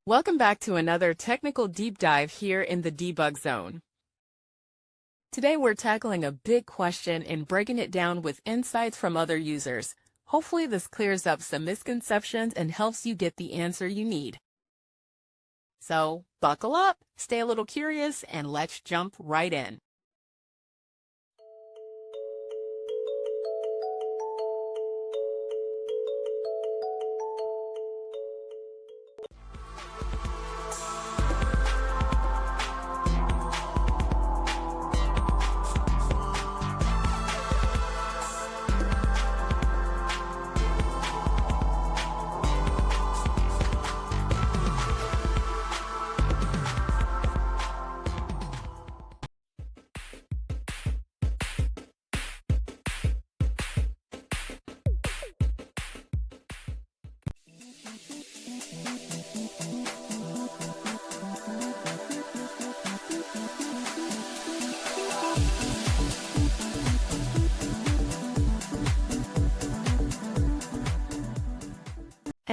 Welcome back to another technical deep dive here in the debug zone. Today we're tackling a big question and breaking it down with insights from other users. Hopefully this clears up some misconceptions and helps you get the answer you need. So buckle up, stay a little curious, and let's jump right in.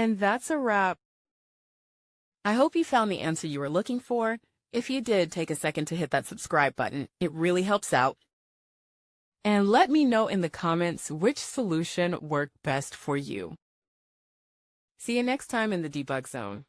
And that's a wrap. I hope you found the answer you were looking for. If you did, take a second to hit that subscribe button. It really helps out. And let me know in the comments which solution worked best for you. See you next time in the debug zone.